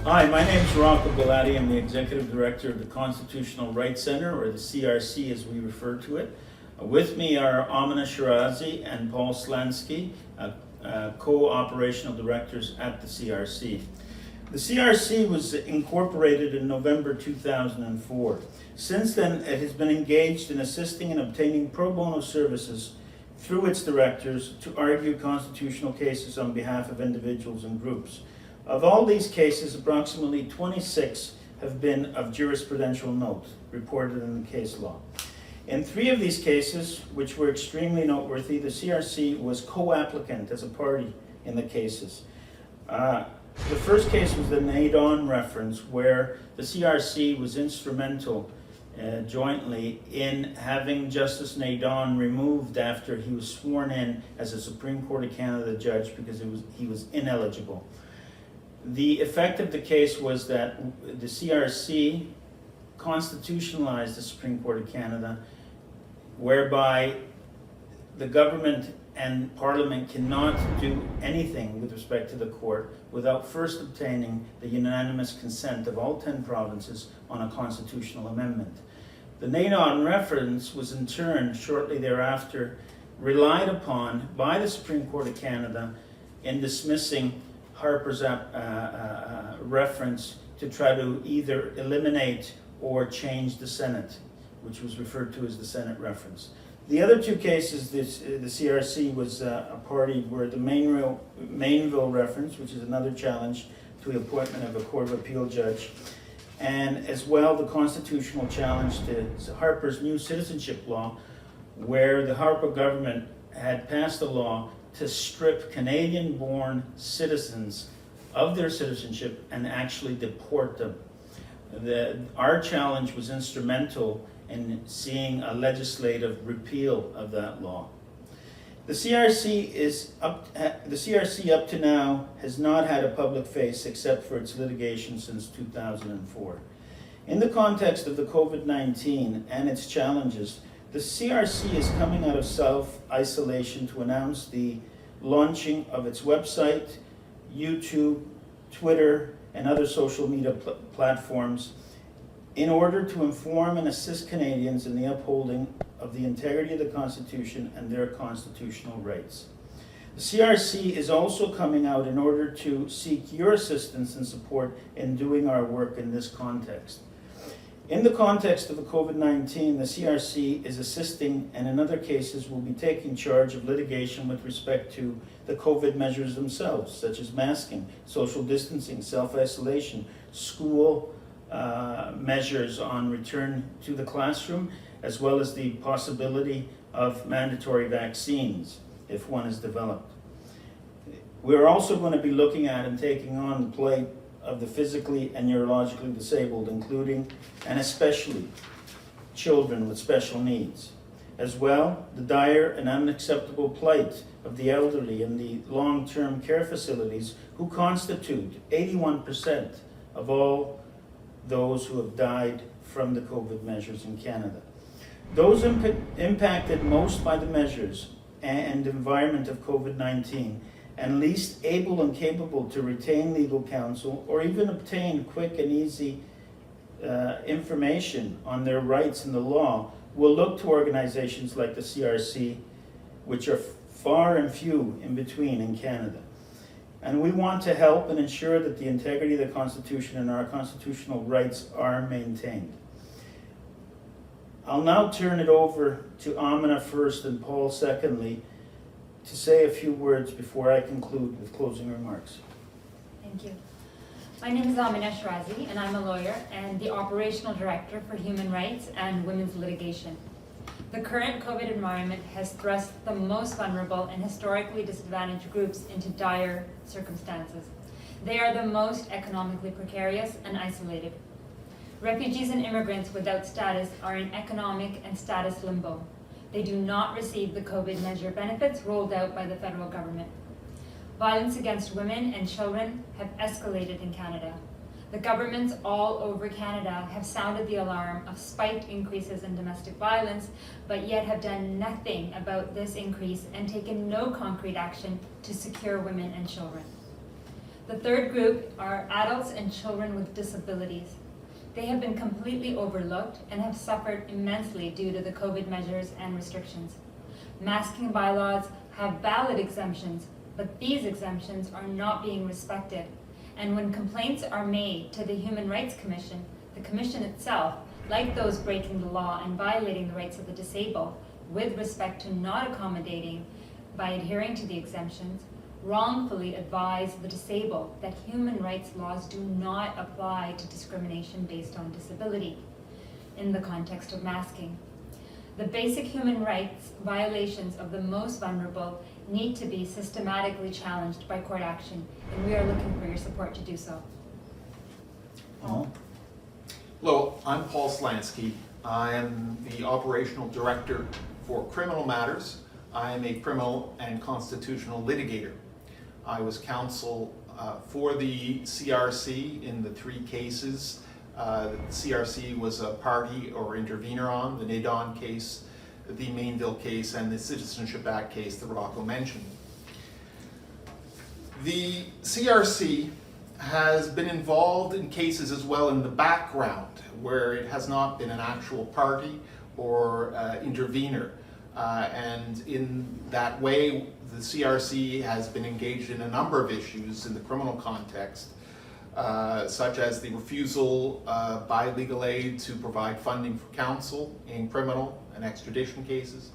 Hi, my name is Rocco Galati. I'm the Executive Director of the Constitutional Rights Center, or the CRC as we refer to it. With me are AMINA SHERAZEE and Paul SLANSKY, co-operational directors at the CRC. The CRC was incorporated in November 2004. Since then, it has been engaged in assisting and obtaining pro bono services through its directors to argue constitutional cases on behalf of individuals and groups. Of all these cases, approximately 26 have been of jurisprudential note, reported in the case law. In 3 of these cases, which were extremely noteworthy, the CRC was co-applicant as a party in the cases. The first case was the NADON reference, where the CRC was instrumental jointly in having Justice NADON removed after he was sworn in as a Supreme Court of Canada judge because he was ineligible. The effect of the case was that the CRC constitutionalized the Supreme Court of Canada, whereby the government and Parliament cannot do anything with respect to the court without first obtaining the unanimous consent of all 10 provinces on a constitutional amendment. The NADON reference was in turn, shortly thereafter, relied upon by the Supreme Court of Canada in dismissing Harper's reference to try to either eliminate or change the Senate, which was referred to as the Senate reference. The other 2 cases, the CRC was a party were the MAINVILLE reference, which is another challenge to the appointment of a Court of Appeal judge, and as well the constitutional challenge to Harper's new citizenship law, where the Harper government had passed a law to strip Canadian-born citizens of their citizenship and actually deport them. Our challenge was instrumental in seeing a legislative repeal of that law. The CRC up to now has not had a public face except for its litigation since 2004. In the context of the COVID-19 and its challenges, the CRC is coming out of self-isolation to announce the launching of its website, YouTube, Twitter, and other social media platforms in order to inform and assist Canadians in the upholding of the integrity of the Constitution and their constitutional rights. The CRC is also coming out in order to seek your assistance and support in doing our work in this context. In the context of the COVID-19, the CRC is assisting and in other cases will be taking charge of litigation with respect to the COVID measures themselves, such as masking, social distancing, self-isolation, school measures on return to the classroom, as well as the possibility of mandatory vaccines if one is developed. We're also going to be looking at and taking on the plight of the physically and neurologically disabled, including and especially children with special needs. As well, the dire and unacceptable plight of the elderly in the long-term care facilities, who constitute 81% of all those who have died from the COVID measures in Canada. Those impacted most by the measures and environment of COVID-19 and least able and capable to retain legal counsel or even obtain quick and easy information on their rights in the law will look to organizations like the CRC, which are far and few in between in Canada. And we want to help and ensure that the integrity of the Constitution and our constitutional rights are maintained. I'll now turn it over to Amina first and Paul secondly to say a few words before I conclude with closing remarks. Thank you. My name is AMINA SHERAZEE, and I'm a lawyer and the Operational Director for Human Rights and Women's Litigation. The current COVID environment has thrust the most vulnerable and historically disadvantaged groups into dire circumstances. They are the most economically precarious and isolated. Refugees and immigrants without status are in economic and status limbo. They do not receive the COVID measure benefits rolled out by the federal government. Violence against women and children have escalated in Canada. The governments all over Canada have sounded the alarm of spiked increases in domestic violence, but yet have done nothing about this increase and taken no concrete action to secure women and children. The third group are adults and children with disabilities. They have been completely overlooked and have suffered immensely due to the COVID measures and restrictions. Masking bylaws have valid exemptions, but these exemptions are not being respected. And when complaints are made to the Human Rights Commission, the Commission itself, like those breaking the law and violating the rights of the disabled, with respect to not accommodating by adhering to the exemptions, wrongfully advise the disabled that human rights laws do not apply to discrimination based on disability in the context of masking. The basic human rights violations of the most vulnerable need to be systematically challenged by court action, and we are looking for your support to do so. Paul? Hello, I'm Paul SLANSKY. I am the Operational Director for Criminal Matters. I am a criminal and constitutional litigator. I was counsel for the CRC in the 3 cases. The CRC was a party or intervener on, the NADON case, the MAINVILLE case, and the Citizenship Act case that Rocco mentioned. The CRC has been involved in cases as well in the background, where it has not been an actual party or intervener. And in that way, the CRC has been engaged in a number of issues in the criminal context, such as the refusal by legal aid to provide funding for counsel in criminal and extradition cases,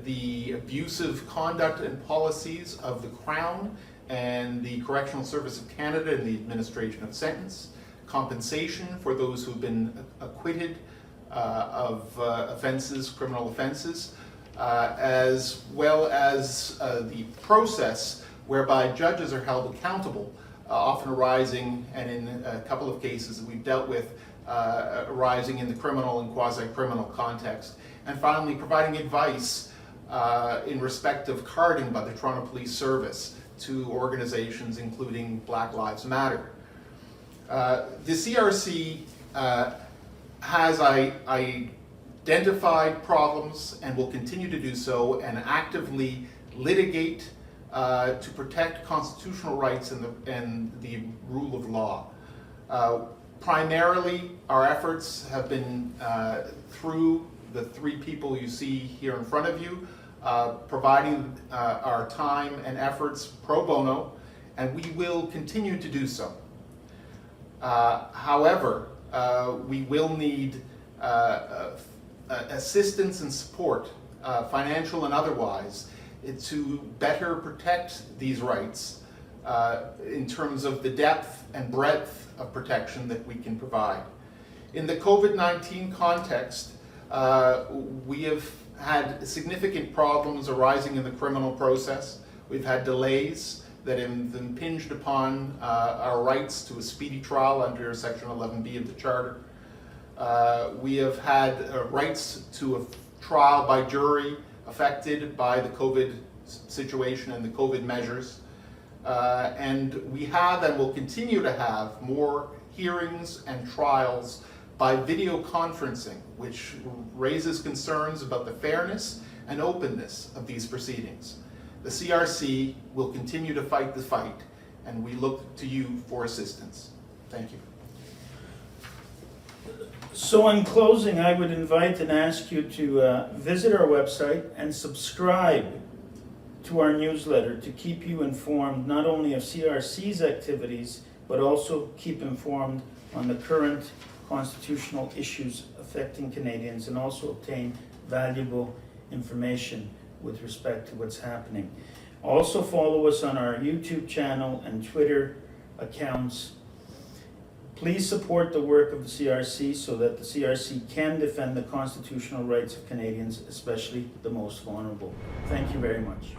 the abusive conduct and policies of the Crown and the Correctional Service of Canada in the administration of sentence, compensation for those who have been acquitted of offenses, criminal offenses, as well as the process whereby judges are held accountable, often arising, and in a couple of cases that we've dealt with, arising in the criminal and quasi-criminal context. And finally, providing advice in respect of carding by the Toronto Police Service to organizations including Black Lives Matter. The CRC has identified problems and will continue to do so and actively litigate to protect constitutional rights and the rule of law. Primarily, our efforts have been through the 3 people you see here in front of you, providing our time and efforts pro bono, and we will continue to do so. However, we will need assistance and support, financial and otherwise, to better protect these rights in terms of the depth and breadth of protection that we can provide. In the COVID-19 context, we have had significant problems arising in the criminal process. We've had delays that have impinged upon our rights to a speedy trial under Section 11B of the Charter. We have had rights to a trial by jury affected by the COVID situation and the COVID measures. And we have and will continue to have more hearings and trials by video conferencing, which raises concerns about the fairness and openness of these proceedings. The CRC will continue to fight the fight, and we look to you for assistance. Thank you. So in closing, I would invite and ask you to visit our website and subscribe to our newsletter to keep you informed not only of CRC's activities, but also keep informed on the current constitutional issues affecting Canadians, and also obtain valuable information with respect to what's happening. Also follow us on our YouTube channel and Twitter accounts. Please support the work of the CRC so that the CRC can defend the constitutional rights of Canadians, especially the most vulnerable. Thank you very much.